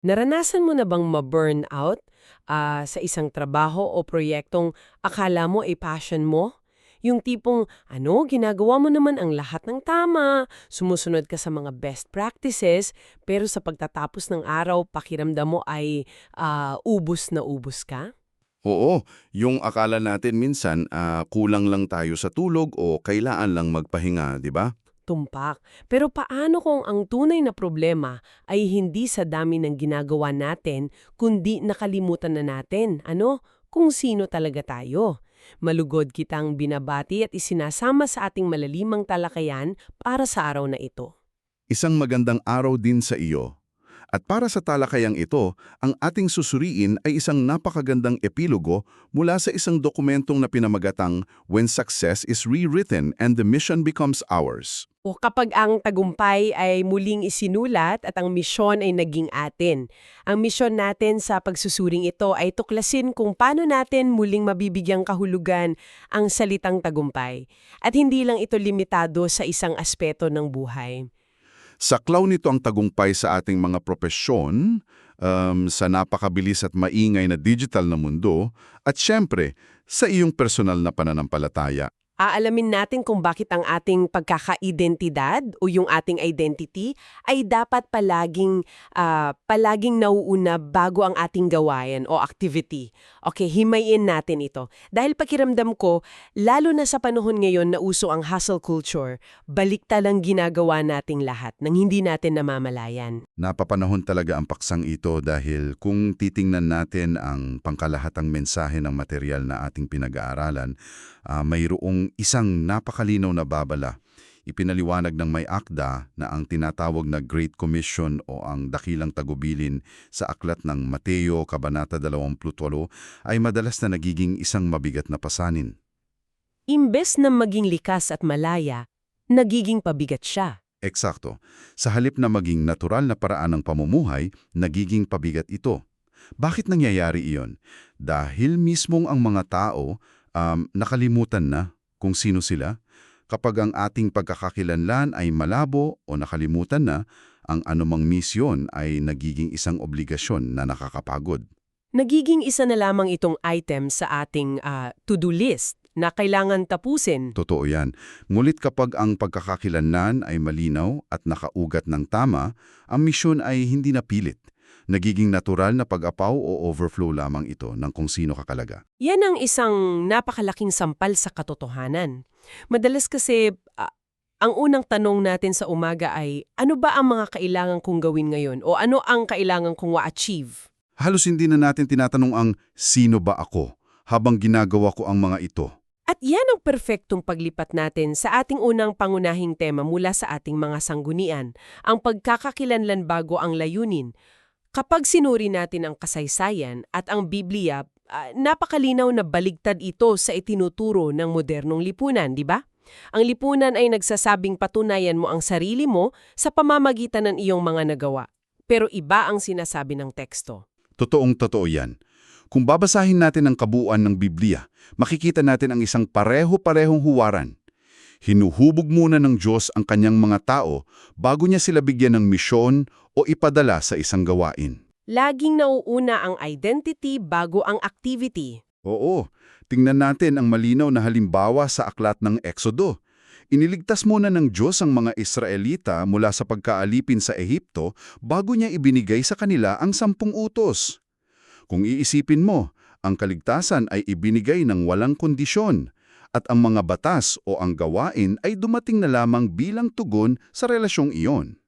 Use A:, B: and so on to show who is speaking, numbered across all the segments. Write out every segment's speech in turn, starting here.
A: Naranasan mo na bang ma-burnout sa isang trabaho o proyektong akala mo ay passion mo? Yung tipong, ginagawa mo naman ang lahat ng tama, sumusunod ka sa mga best practices, pero sa pagtatapos ng araw, pakiramdam mo ay ubus na ubus ka?
B: Oo, yung akala natin minsan kulang lang tayo sa tulog o kailangan lang magpahinga, di ba?
A: Tumpak. Pero paano kung ang tunay na problema ay hindi sa dami ng ginagawa natin, kundi nakalimutan na natin, kung sino talaga tayo? Malugod kitang binabati at isinasama sa ating malalimang talakayan para sa araw na ito.
B: Isang magandang araw din sa iyo. At para sa talakayang ito, ang ating susuriin ay isang napakagandang epilogo mula sa isang dokumentong na pinamagatang When Success is Rewritten and the Mission Becomes Ours.
A: O kapag ang tagumpay ay muling isinulat at ang misyon ay naging atin. Ang misyon natin sa pagsusuring ito ay tuklasin kung paano natin muling mabibigyang kahulugan ang salitang tagumpay. At hindi lang ito limitado sa isang aspeto ng buhay.
B: Saklaw nito ang tagumpay sa ating mga propesyon, sa napakabilis at maingay na digital na mundo, at syempre, sa iyong personal na pananampalataya.
A: Aalamin natin kung bakit ang ating pagkakaidentidad o yung ating identity ay dapat palaging nauuna bago ang ating gawain o activity. Okay, himayin natin ito. Dahil pakiramdam ko, lalo na sa panahon ngayon na uso ang hustle culture, balikta lang ginagawa nating lahat nang hindi natin namamalayan.
B: Napapanahon talaga ang paksang ito dahil kung titingnan natin ang pangkalahatang mensahe ng material na ating pinag-aaralan, mayroong isang napakalinaw na babala. Ipinaliwanag ng may akda na ang tinatawag na Great Commission o ang dakilang tagubilin sa aklat ng Mateo, Kabanata 28, ay madalas na nagiging isang mabigat na pasanin.
A: Imbes na maging likas at malaya, nagiging pabigat siya.
B: Eksakto. Sa halip na maging natural na paraan ng pamumuhay, nagiging pabigat ito. Bakit nangyayari iyon? Dahil mismong ang mga tao nakalimutan na kung sino sila. Kapag ang ating pagkakakilanlan ay malabo o nakalimutan na, ang anumang misyon ay nagiging isang obligasyon na nakakapagod.
A: Nagiging isa na lamang itong item sa ating to-do list na kailangan tapusin.
B: Totoo yan. Ngulit kapag ang pagkakakilanlan ay malinaw at nakaugat ng tama, ang misyon ay hindi napilit. Nagiging natural na pag-apaw o overflow lamang ito ng kung sino kakalaga.
A: Yan ang isang napakalaking sampal sa katotohanan. Madalas kasi, ang unang tanong natin sa umaga ay, ano ba ang mga kailangan kong gawin ngayon? O ano ang kailangan kong wa-achieve?
B: Halos hindi na natin tinatanong ang sino ba ako habang ginagawa ko ang mga ito.
A: At yan ang perpektong paglipat natin sa ating unang pangunahing tema mula sa ating mga sanggunian, ang pagkakakilanlan bago ang layunin. Kapag sinuri natin ang kasaysayan at ang Biblia, napakalinaw na baligtad ito sa itinuturo ng modernong lipunan, di ba? Ang lipunan ay nagsasabing patunayan mo ang sarili mo sa pamamagitan ng iyong mga nagawa. Pero iba ang sinasabi ng teksto.
B: Totoong-totoo yan. Kung babasahin natin ang kabuuan ng Biblia, makikita natin ang isang pareho-parehong huwaran. Hinuhubog muna ng Diyos ang kanyang mga tao bago niya sila bigyan ng misyon o ipadala sa isang gawain.
A: Laging nauuna ang identity bago ang activity.
B: Oo, tingnan natin ang malinaw na halimbawa sa aklat ng Exodo. Iniligtas muna ng Diyos ang mga Israelita mula sa pagkaalipin sa Ehipto bago niya ibinigay sa kanila ang 10 utos. Kung iisipin mo, ang kaligtasan ay ibinigay ng walang kondisyon at ang mga batas o ang gawain ay dumating na lamang bilang tugon sa relasyong iyon.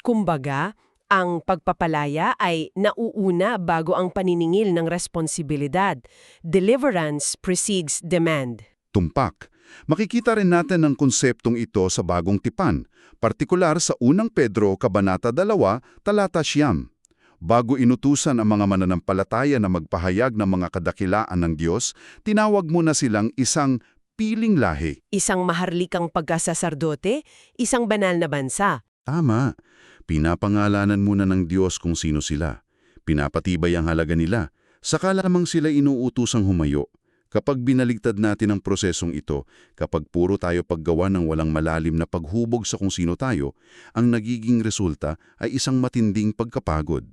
A: Kumbaga, ang pagpapalaya ay nauuna bago ang paniningil ng responsibilidad. Deliverance precedes demand.
B: Tumpak. Makikita rin natin ang konseptong ito sa Bagong Tipan, partikular sa unang Pedro, Kabanata 2, Talata 9. Bago inutusan ang mga mananampalataya na magpahayag ng mga kadakilaan ng Diyos, tinawag muna silang isang piling lahi.
A: Isang maharlikang pagkasasardote, isang banal na bansa.
B: Tama. Pinapangalanan muna ng Diyos kung sino sila. Pinapatibay ang halaga nila. Saka lamang sila inuutusang humayo. Kapag binaligtad natin ang prosesong ito, kapag puro tayo paggawa ng walang malalim na paghubog sa kung sino tayo, ang nagiging resulta ay isang matinding pagkapagod.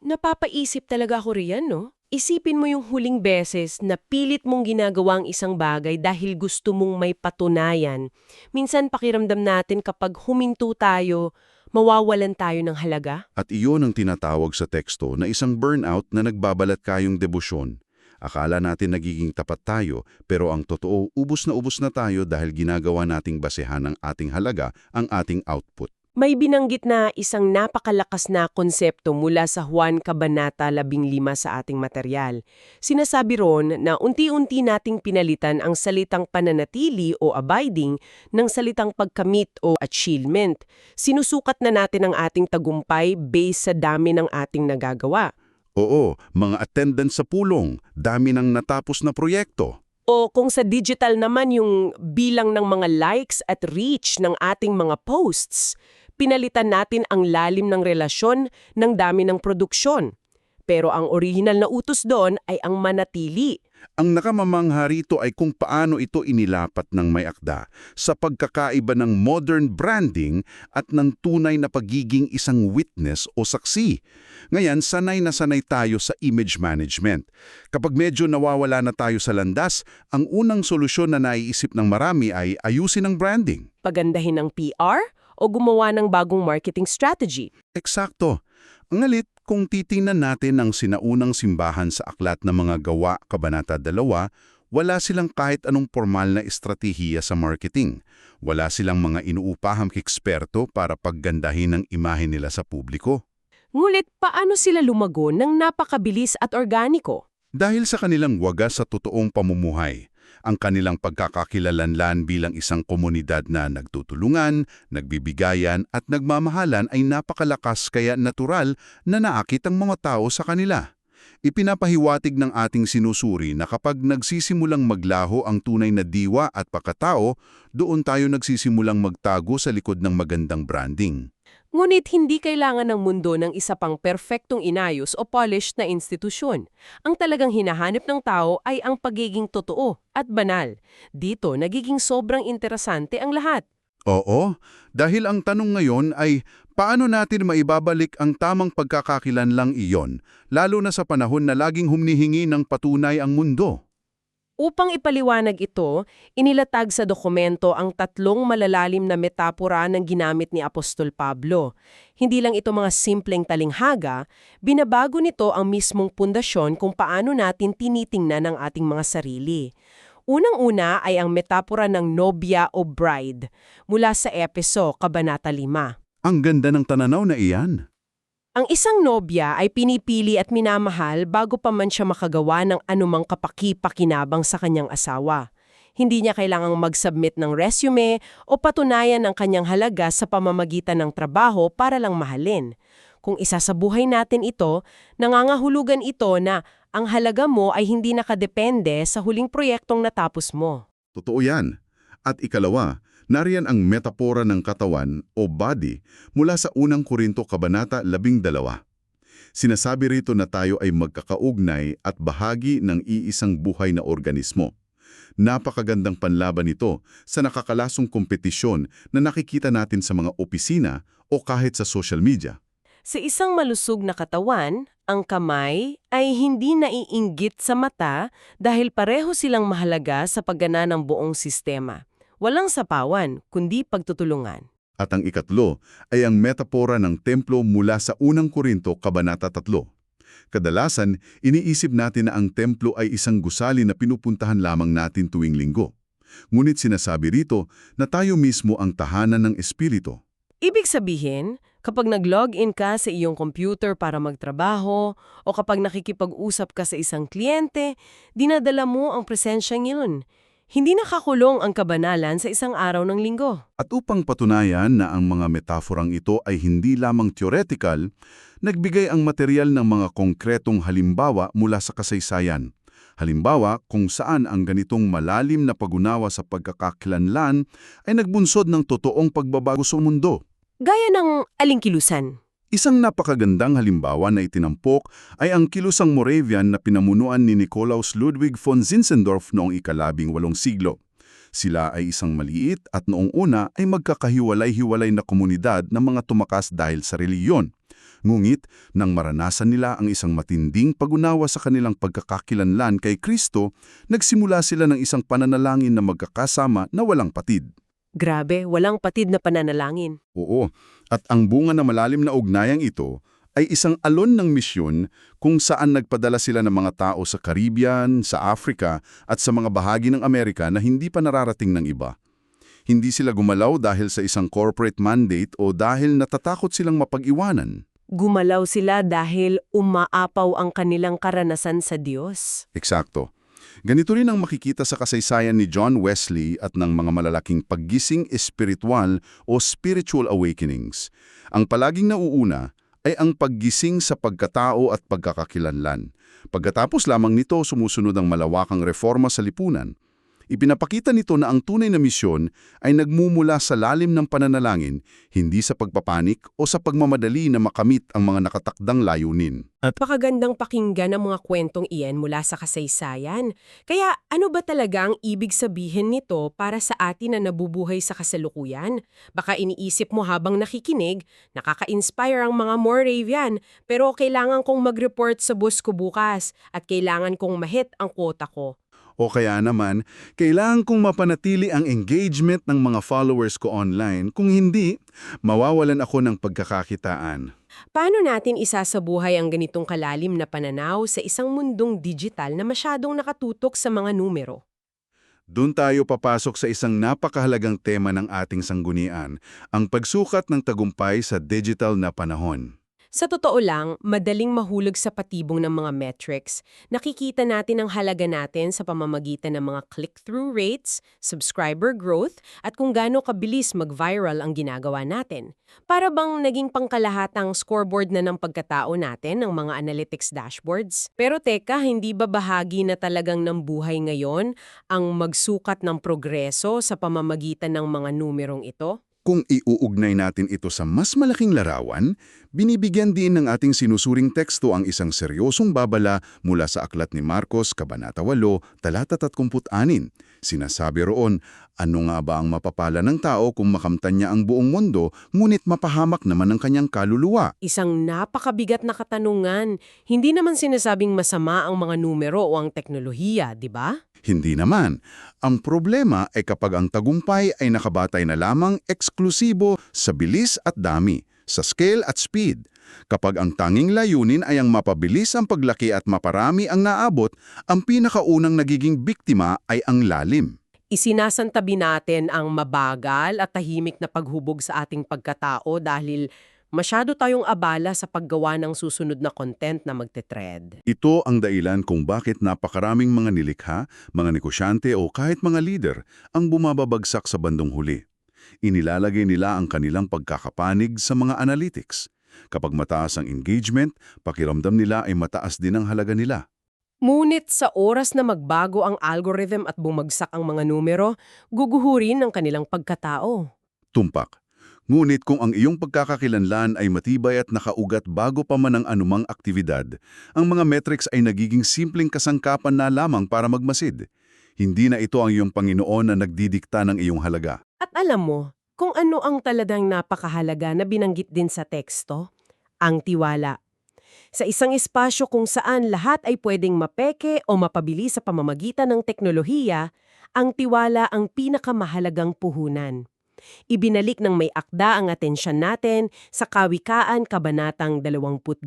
A: Napapaisip talaga ako riyan, no? Isipin mo yung huling beses na pilit mong ginagawa ang isang bagay dahil gusto mong may patunayan. Minsan pakiramdam natin kapag huminto tayo, mawawalan tayo ng halaga.
B: At iyon ang tinatawag sa teksto na isang burnout na nagbabalat kayong debosyon. Akala natin nagiging tapat tayo, pero ang totoo, ubos na tayo dahil ginagawa nating basehan ng ating halaga ang ating output.
A: May binanggit na isang napakalakas na konsepto mula sa Juan Kabanata 15 sa ating material. Sinasabi ron na unti-unti nating pinalitan ang salitang pananatili o abiding ng salitang pagkamit o achievement. Sinusukat na natin ang ating tagumpay based sa dami ng ating nagagawa.
B: Oo, mga attendance sa pulong, dami ng natapos na proyekto.
A: O kung sa digital naman yung bilang ng mga likes at reach ng ating mga posts, pinalitan natin ang lalim ng relasyon ng dami ng produksyon. Pero ang original na utos doon ay ang manatili.
B: Ang nakamamangha rito ay kung paano ito inilapat ng may akda sa pagkakaiba ng modern branding at ng tunay na pagiging isang witness o saksi. Ngayon, sanay na sanay tayo sa image management. Kapag medyo nawawala na tayo sa landas, ang unang solusyon na naiisip ng marami ay ayusin ang branding.
A: Pagandahin ang PR o gumawa ng bagong marketing strategy.
B: Eksakto. Ang alit, kung titingnan natin ang sinaunang simbahan sa aklat ng mga gawa, Kabanata 2, wala silang kahit anong formal na estratehiya sa marketing. Wala silang mga inuupahang eksperto para paggandahin ang imahe nila sa publiko.
A: Ngulit, paano sila lumago ng napakabilis at organiko?
B: Dahil sa kanilang wagas sa totoong pamumuhay, ang kanilang pagkakakilanlan bilang isang komunidad na nagtutulungan, nagbibigayan at nagmamahalan ay napakalakas kaya natural na naakit ang mga tao sa kanila. Ipinapahiwatig ng ating sinusuri na kapag nagsisimulang maglaho ang tunay na diwa at pagkatao, doon tayo nagsisimulang magtago sa likod ng magandang branding.
A: Ngunit hindi kailangan ng mundo ng isa pang perpektong inayos o polished na institusyon. Ang talagang hinahanap ng tao ay ang pagiging totoo at banal. Dito, nagiging sobrang interesante ang lahat.
B: Oo, dahil ang tanong ngayon ay paano natin maibabalik ang tamang pagkakakilanlang iyon, lalo na sa panahon na laging humihingi ng patunay ang mundo.
A: Upang ipaliwanag ito, inilatag sa dokumento ang 3 malalalim na metapora ng ginamit ni Apostol Pablo. Hindi lang ito mga simpleng talinghaga, binabago nito ang mismong pundasyon kung paano natin tinitingnan ang ating mga sarili. Unang-una ay ang metapora ng nobya o bride, mula sa Epeso, Kabanata 5.
B: Ang ganda ng tananaw na iyan.
A: Ang isang nobya ay pinipili at minamahal bago pa man siya makagawa ng anumang kapaki-pakinabang sa kanyang asawa. Hindi niya kailangang mag-submit ng resume o patunayan ang kanyang halaga sa pamamagitan ng trabaho para lang mahalin. Kung isasabuhay natin ito, nangangahulugan ito na ang halaga mo ay hindi nakadepende sa huling proyektong natapos mo.
B: Totoo yan. At ikalawa, nariyan ang metapora ng katawan o body mula sa unang Korinto Kabanata 12. Sinasabi rito na tayo ay magkakaugnay at bahagi ng iisang buhay na organismo. Napakagandang panlaban ito sa nakakalasong kompetisyon na nakikita natin sa mga opisina o kahit sa social media.
A: Sa isang malusog na katawan, ang kamay ay hindi naiinggit sa mata dahil pareho silang mahalaga sa paggana ng buong sistema. Walang sapawan, kundi pagtutulungan.
B: At ang ikatlo ay ang metapora ng templo mula sa unang Korinto Kabanata 3. Kadalasan, iniisip natin na ang templo ay isang gusali na pinupuntahan lamang natin tuwing linggo. Ngunit sinasabi rito na tayo mismo ang tahanan ng Espiritu.
A: Ibig sabihin, kapag nag-login ka sa iyong computer para magtrabaho o kapag nakikipag-usap ka sa isang kliyente, dinadala mo ang presensyang yun. Hindi nakakulong ang kabanalan sa isang araw ng linggo.
B: At upang patunayan na ang mga metaforang ito ay hindi lamang theoretical, nagbigay ang material ng mga konkretong halimbawa mula sa kasaysayan. Halimbawa kung saan ang ganitong malalim na pag-unawa sa pagkakakilanlan ay nagbunsod ng totoong pagbabago sa mundo.
A: Gaya ng alingkilusan.
B: Isang napakagandang halimbawa na itinampok ay ang kilusang Moravian na pinamunuan ni Nikolaus Ludwig von Zinzendorf noong ika-18 siglo. Sila ay isang maliit at noong una ay magkakahiwalay-hiwalay na komunidad ng mga tumakas dahil sa reliyon. Ngunit, nang maranasan nila ang isang matinding pag-unawa sa kanilang pagkakakilanlan kay Kristo, nagsimula sila ng isang pananalangin na magkakasama na walang patid.
A: Grabe, walang patid na pananalangin.
B: Oo, at ang bunga na malalim na ugnayang ito ay isang alon ng misyon kung saan nagpadala sila ng mga tao sa Caribbean, sa Africa at sa mga bahagi ng Amerika na hindi pa nararating ng iba. Hindi sila gumalaw dahil sa isang corporate mandate o dahil natatakot silang mapag-iwanan.
A: Gumalaw sila dahil umaapaw ang kanilang karanasan sa Diyos.
B: Eksakto. Ganito rin ang makikita sa kasaysayan ni John Wesley at ng mga malalaking paggising espiritual o spiritual awakenings. Ang palaging nauuna ay ang paggising sa pagkatao at pagkakakilanlan. Pagkatapos lamang nito sumusunod ang malawakang reforma sa lipunan. Ipinapakita nito na ang tunay na misyon ay nagmumula sa lalim ng pananalangin, hindi sa pagpapanik o sa pagmamadali na makamit ang mga nakatakdang layunin.
A: Napakagandang pakinggan ang mga kwentong iyan mula sa kasaysayan. Kaya ano ba talaga ang ibig sabihin nito para sa atin na nabubuhay sa kasalukuyan? Baka iniisip mo habang nakikinig, nakaka-inspire ang mga Moravian, pero kailangan kong mag-report sa bus ko bukas at kailangan kong mahit ang quota ko.
B: O kaya naman, kailangan kong mapanatili ang engagement ng mga followers ko online, kung hindi, mawawalan ako ng pagkakakitaan.
A: Paano natin isasabuhay ang ganitong kalalim na pananaw sa isang mundong digital na masyadong nakatutok sa mga numero?
B: Doon tayo papasok sa isang napakahalagang tema ng ating sanggunian, ang pagsukat ng tagumpay sa digital na panahon.
A: Sa totoo lang, madaling mahulog sa patibong ng mga metrics. Nakikita natin ang halaga natin sa pamamagitan ng mga click-through rates, subscriber growth, at kung gaano kabilis mag-viral ang ginagawa natin. Para bang naging pangkalahatang scoreboard na ng pagkatao natin ng mga analytics dashboards? Pero teka, hindi ba bahagi na talagang ng buhay ngayon ang magsukat ng progreso sa pamamagitan ng mga numerong ito?
B: Kung iuugnay natin ito sa mas malaking larawan, binibigyan din ng ating sinusuring teksto ang isang seryosong babala mula sa aklat ni Marcos, Kabanata 8, Talata 36. Sinasabi roon, ano nga ba ang mapapala ng tao kung makamtan niya ang buong mundo, ngunit mapahamak naman ang kanyang kaluluwa?
A: Isang napakabigat na katanungan. Hindi naman sinasabing masama ang mga numero o ang teknolohiya, di ba?
B: Hindi naman. Ang problema ay kapag ang tagumpay ay nakabatay na lamang eksklusibo sa bilis at dami, sa scale at speed. Kapag ang tanging layunin ay ang mapabilis ang paglaki at maparami ang naabot, ang pinakaunang nagiging biktima ay ang lalim.
A: Isinasantabi natin ang mabagal at tahimik na paghubog sa ating pagkatao dahil masyado tayong abala sa paggawa ng susunod na content na magte-thread.
B: Ito ang dahilan kung bakit napakaraming mga nilikha, mga negosyante o kahit mga leader ang bumababagsak sa bandong huli. Inilalagay nila ang kanilang pagkakapanig sa mga analytics. Kapag mataas ang engagement, pakiramdam nila ay mataas din ang halaga nila.
A: Ngunit sa oras na magbago ang algorithm at bumagsak ang mga numero, guguhurin ang kanilang pagkatao.
B: Tumpak. Ngunit kung ang iyong pagkakakilanlan ay matibay at nakaugat bago pa man ang anumang aktibidad, ang mga metrics ay nagiging simpleng kasangkapan na lamang para magmasid. Hindi na ito ang iyong Panginoon na nagdidikta ng iyong halaga.
A: At alam mo, kung ano ang talagang napakahalaga na binanggit din sa teksto? Ang tiwala. Sa isang espasyo kung saan lahat ay pwedeng mapeke o mapabili sa pamamagitan ng teknolohiya, ang tiwala ang pinakamahalagang puhunan. Ibinalik ng may akda ang atensyon natin sa Kawikaan Kabanatang 22,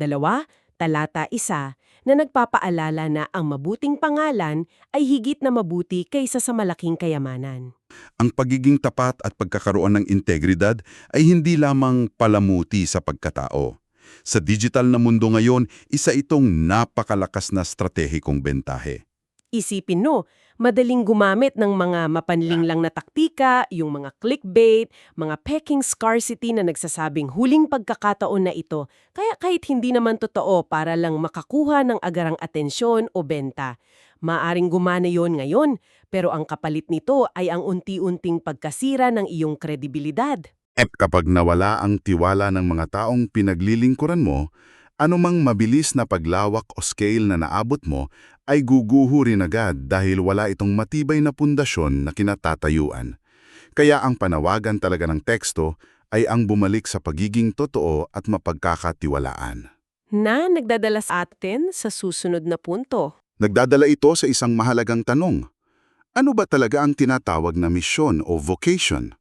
A: Talata 1, na nagpapaalala na ang mabuting pangalan ay higit na mabuti kaysa sa malaking kayamanan.
B: Ang pagiging tapat at pagkakaroon ng integridad ay hindi lamang palamuti sa pagkatao. Sa digital na mundo ngayon, isa itong napakalakas na stratehikong bentahe.
A: Isipin no, madaling gumamit ng mga mapanling lang na taktika, yung mga clickbait, mga peking scarcity na nagsasabing huling pagkakataon na ito, kaya kahit hindi naman totoo para lang makakuha ng agarang atensyon o benta. Maaring gumana yon ngayon, pero ang kapalit nito ay ang unti-unting pagkasira ng iyong kredibilidad.
B: At kapag nawala ang tiwala ng mga taong pinaglilingkuran mo, anumang mabilis na paglawak o scale na naabot mo ay guguhurin agad dahil wala itong matibay na pundasyon na kinatatayuan. Kaya ang panawagan talaga ng teksto ay ang bumalik sa pagiging totoo at mapagkakatiwalaan.
A: Na nagdadala sa atin sa susunod na punto.
B: Nagdadala ito sa isang mahalagang tanong. Ano ba talaga ang tinatawag na misyon o vocation?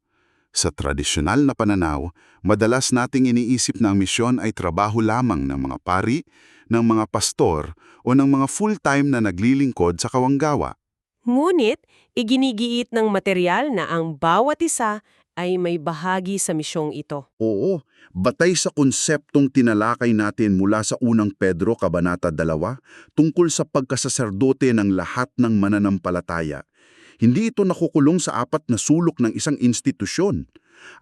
B: Sa tradisyonal na pananaw, madalas nating iniisip na ang misyon ay trabaho lamang ng mga pari, ng mga pastor o ng mga full-time na naglilingkod sa kawanggawa.
A: Ngunit, iginigiit ng material na ang bawat isa ay may bahagi sa misyong ito.
B: Oo, batay sa konseptong tinalakay natin mula sa unang Pedro Kabanata 2 tungkol sa pagkasaserdote ng lahat ng mananampalataya. Hindi ito nakukulong sa apat na sulok ng isang institusyon.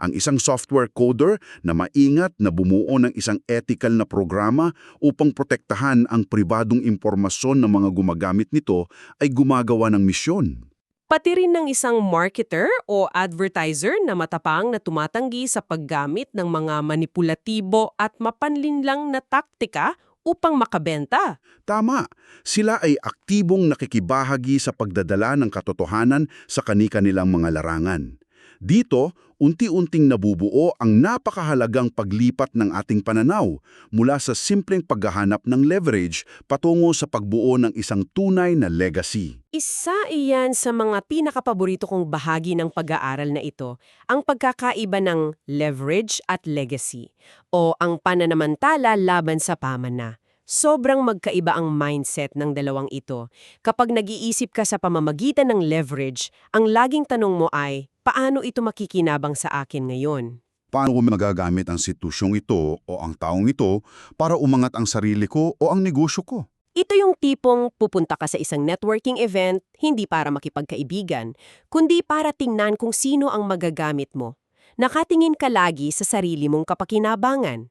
B: Ang isang software coder na maingat na bumuo ng isang ethical na programa upang protektahan ang pribadong impormasyon ng mga gumagamit nito ay gumagawa ng misyon.
A: Pati rin ng isang marketer o advertiser na matapang na tumatanggi sa paggamit ng mga manipulatibo at mapanlinlang na taktika upang makabenta.
B: Tama, sila ay aktibong nakikibahagi sa pagdadala ng katotohanan sa kani-kanilang mga larangan. Dito, unti-unting nabubuo ang napakahalagang paglipat ng ating pananaw mula sa simpleng paghahanap ng leverage patungo sa pagbuo ng isang tunay na legacy.
A: Isa iyan sa mga pinakapaborito kong bahagi ng pag-aaral na ito, ang pagkakaiba ng leverage at legacy, o ang pananamantala laban sa pamana. Sobrang magkaiba ang mindset ng dalawang ito. Kapag nag-iisip ka sa pamamagitan ng leverage, ang laging tanong mo ay, paano ito makikinabang sa akin ngayon?
B: Paano ko magagamit ang sitwasyong ito o ang taong ito para umangat ang sarili ko o ang negosyo ko?
A: Ito yung tipong pupunta ka sa isang networking event, hindi para makipagkaibigan, kundi para tingnan kung sino ang magagamit mo. Nakatingin ka lagi sa sarili mong kapakinabangan.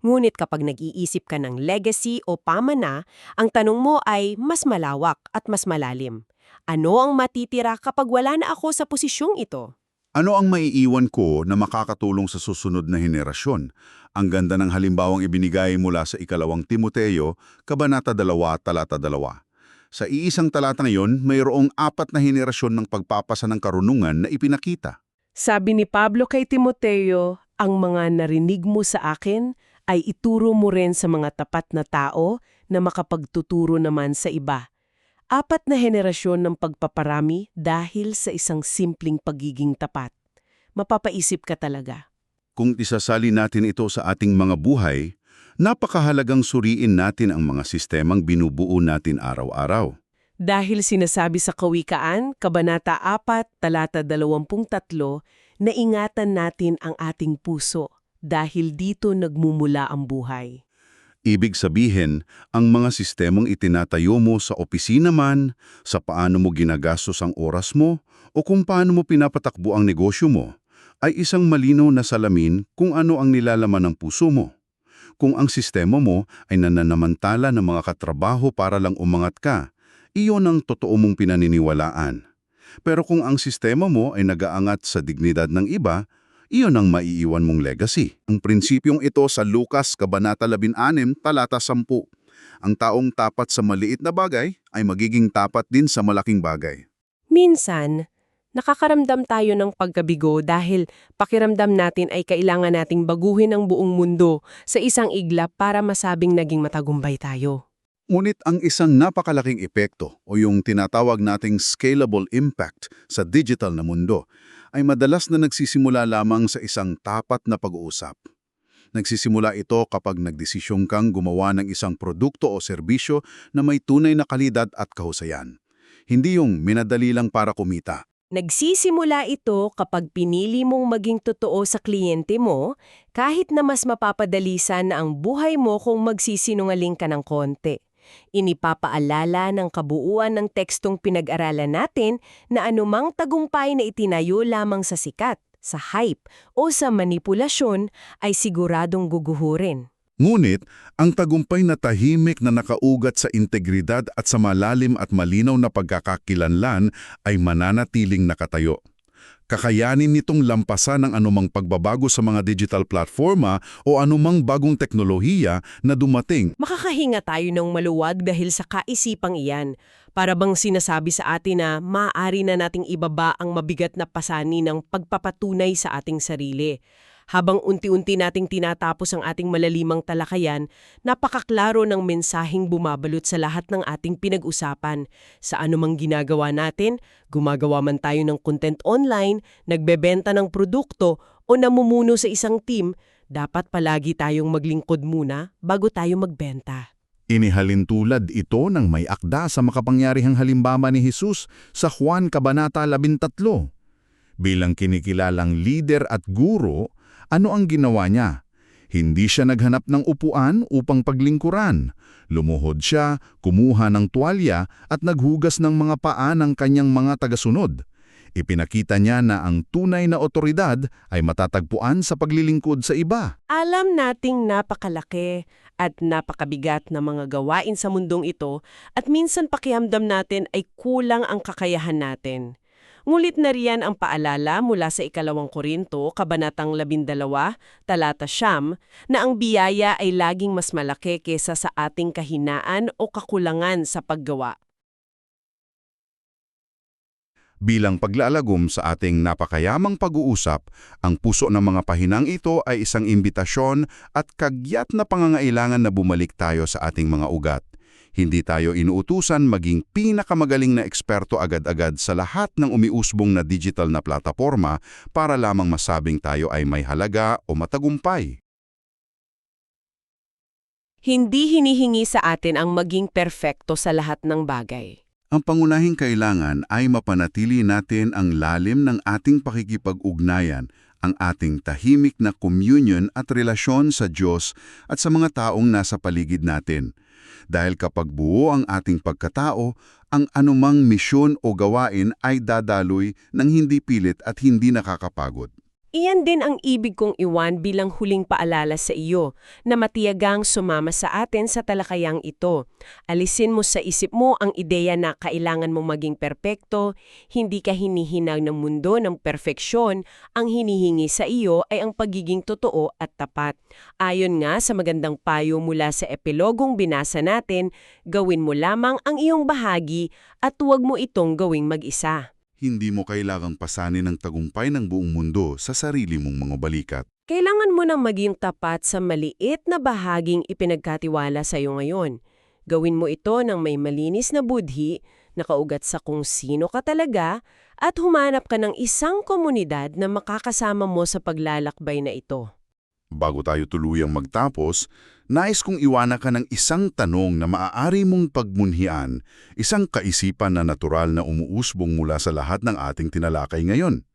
A: Ngunit kapag nag-iisip ka ng legacy o pamana, ang tanong mo ay mas malawak at mas malalim. Ano ang matitira kapag wala na ako sa posisyong ito?
B: Ano ang maiiwan ko na makakatulong sa susunod na henerasyon? Ang ganda ng halimbawang ibinigay mula sa 2 Timoteo, Kabanata 2, Talata 2. Sa iisang talata ngayon, mayroong 4 na henerasyon ng pagpapasa ng karunungan na ipinakita.
A: Sabi ni Pablo kay Timoteo, ang mga narinig mo sa akin ay ituro mo rin sa mga tapat na tao na makapagtuturo naman sa iba. 4 na henerasyon ng pagpaparami dahil sa isang simpleng pagiging tapat. Mapapaisip ka talaga.
B: Kung isasali natin ito sa ating mga buhay, napakahalagang suriin natin ang mga sistemang binubuo natin araw-araw.
A: Dahil sinasabi sa Kawikaan, Kabanata 4, Talata 23, na ingatan natin ang ating puso dahil dito nagmumula ang buhay.
B: Ibig sabihin, ang mga sistemang itinatayo mo sa opisina man, sa paano mo ginagastos ang oras mo, o kung paano mo pinapatakbo ang negosyo mo, ay isang malinaw na salamin kung ano ang nilalaman ng puso mo. Kung ang sistema mo ay nananamantala ng mga katrabaho para lang umangat ka, iyon ang totoo mong pinaniniwalaan. Pero kung ang sistema mo ay nagaangat sa dignidad ng iba, iyon ang maiiwan mong legacy. Ang prinsipyong ito sa Lucas, Kabanata 16, Talata 10. Ang taong tapat sa maliit na bagay ay magiging tapat din sa malaking bagay.
A: Minsan, nakakaramdam tayo ng pagkabigo dahil pakiramdam natin ay kailangan nating baguhin ang buong mundo sa isang iglap para masabing naging matagumpay tayo.
B: Ngunit ang isang napakalaking epekto o yung tinatawag nating scalable impact sa digital na mundo ay madalas na nagsisimula lamang sa isang tapat na pag-uusap. Nagsisimula ito kapag nagdesisyong kang gumawa ng isang produkto o serbisyo na may tunay na kalidad at kahusayan. Hindi yung minadali lang para kumita.
A: Nagsisimula ito kapag pinili mong maging totoo sa kliyente mo kahit na mas mapapadalisan na ang buhay mo kung magsisinungaling ka ng konti. Inipapaalala ng kabuuan ng tekstong pinag-aralan natin na anumang tagumpay na itinayo lamang sa sikat, sa hype o sa manipulasyon ay siguradong guguhurin.
B: Ngunit, ang tagumpay na tahimik na nakaugat sa integridad at sa malalim at malinaw na pagkakakilanlan ay mananatiling nakatayo. Kakayanin nitong lampasan ang anumang pagbabago sa mga digital platforma o anumang bagong teknolohiya na dumating.
A: Makakahinga tayo ng maluwag dahil sa kaisipang iyan. Para bang sinasabi sa atin na maaari na nating ibaba ang mabigat na pasani ng pagpapatunay sa ating sarili. Habang unti-unti nating tinatapos ang ating malalimang talakayan, napakaklaro ng mensaheng bumabalot sa lahat ng ating pinag-usapan. Sa anumang ginagawa natin, gumagawa man tayo ng content online, nagbebenta ng produkto, o namumuno sa isang team, dapat palagi tayong maglingkod muna bago tayo magbenta.
C: Inihalintulad ito ng may akda sa makapangyarihang halimbawa ni Jesus sa Juan Kabanata 13. Bilang kinikilalang leader at guro, ano ang ginawa niya? Hindi siya naghanap ng upuan upang paglingkuran. Lumuhod siya, kumuha ng tuwalya at naghugas ng mga paa ng kanyang mga tagasunod. Ipinakita niya na ang tunay na otoridad ay matatagpuan sa paglilingkod sa iba.
A: Alam nating napakalaki at napakabigat na mga gawain sa mundong ito at minsan pakiramdam natin ay kulang ang kakayahan natin. Ngulit na riyan ang paalala mula sa 2 Korinto, Kabanatang 12, Talata 9, na ang biyaya ay laging mas malaki kesa sa ating kahinaan o kakulangan sa paggawa.
B: Bilang paglalagom sa ating napakayamang pag-uusap, ang puso ng mga pahinang ito ay isang imbitasyon at kagyat na pangangailangan na bumalik tayo sa ating mga ugat. Hindi tayo inuutusan maging pinakamagaling na eksperto agad-agad sa lahat ng umiusbong na digital na plataporma para lamang masabing tayo ay may halaga o matagumpay.
A: Hindi hinihingi sa atin ang maging perpekto sa lahat ng bagay.
B: Ang pangunahing kailangan ay mapanatili natin ang lalim ng ating pakikipag-ugnayan, ang ating tahimik na communion at relasyon sa Diyos at sa mga taong nasa paligid natin. Dahil kapag buo ang ating pagkatao, ang anumang misyon o gawain ay dadaloy ng hindi pilit at hindi nakakapagod.
A: Iyan din ang ibig kong iwan bilang huling paalala sa iyo na matiyagang sumama sa atin sa talakayang ito. Alisin mo sa isip mo ang ideya na kailangan mong maging perpekto, hindi ka hinihinag ng mundo ng perfeksyon, ang hinihingi sa iyo ay ang pagiging totoo at tapat. Ayon nga sa magandang payo mula sa epilogong binasa natin, gawin mo lamang ang iyong bahagi at huwag mo itong gawing mag-isa.
B: Hindi mo kailangang pasanin ang tagumpay ng buong mundo sa sarili mong mga balikat.
A: Kailangan mo nang maging tapat sa maliit na bahaging ipinagkatiwala sa iyo ngayon. Gawin mo ito ng may malinis na budhi, nakaugat sa kung sino ka talaga, at humanap ka ng isang komunidad na makakasama mo sa paglalakbay na ito.
B: Bago tayo tuluyang magtapos, nais kong iwanan ka ng isang tanong na maaari mong pagmunhian, isang kaisipan na natural na umuusbong mula sa lahat ng ating tinalakay ngayon.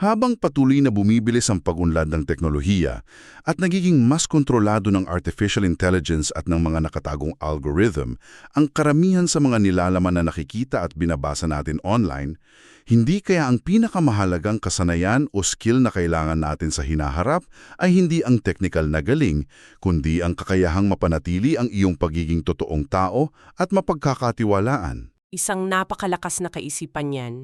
B: Habang patuloy na bumibilis ang pag-unlad ng teknolohiya at nagiging mas kontrolado ng artificial intelligence at ng mga nakatagong algorithm, ang karamihan sa mga nilalaman na nakikita at binabasa natin online, hindi kaya ang pinakamahalagang kasanayan o skill na kailangan natin sa hinaharap ay hindi ang technical na galing, kundi ang kakayahang mapanatili ang iyong pagiging totoong tao at mapagkakatiwalaan.
A: Isang napakalakas na kaisipan yan.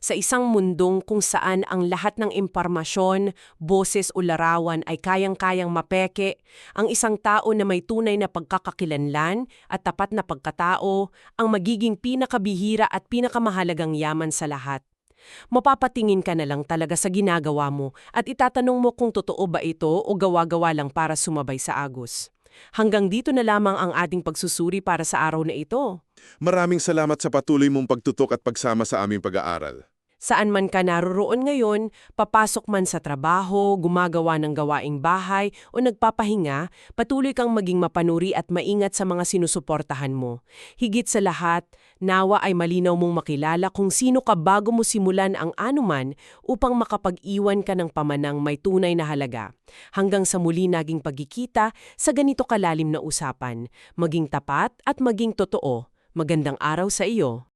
A: Sa isang mundong kung saan ang lahat ng impormasyon, boses o larawan ay kayang-kayang mapeke, ang isang tao na may tunay na pagkakakilanlan at tapat na pagkatao ang magiging pinakabihira at pinakamahalagang yaman sa lahat. Mapapatingin ka na lang talaga sa ginagawa mo at itatanong mo kung totoo ba ito o gawa-gawa lang para sumabay sa agos. Hanggang dito na lamang ang ating pagsusuri para sa araw na ito.
D: Maraming salamat sa patuloy mong pagtutok at pagsama sa aming pag-aaral.
A: Saan man ka naroroon ngayon, papasok man sa trabaho, gumagawa ng gawaing bahay o nagpapahinga, patuloy kang maging mapanuri at maingat sa mga sinusuportahan mo. Higit sa lahat, nawa ay malinaw mong makilala kung sino ka bago mo simulan ang anuman upang makapag-iwan ka ng pamanang may tunay na halaga. Hanggang sa muli naging pagkikita sa ganito kalalim na usapan, maging tapat at maging totoo. Magandang araw sa iyo.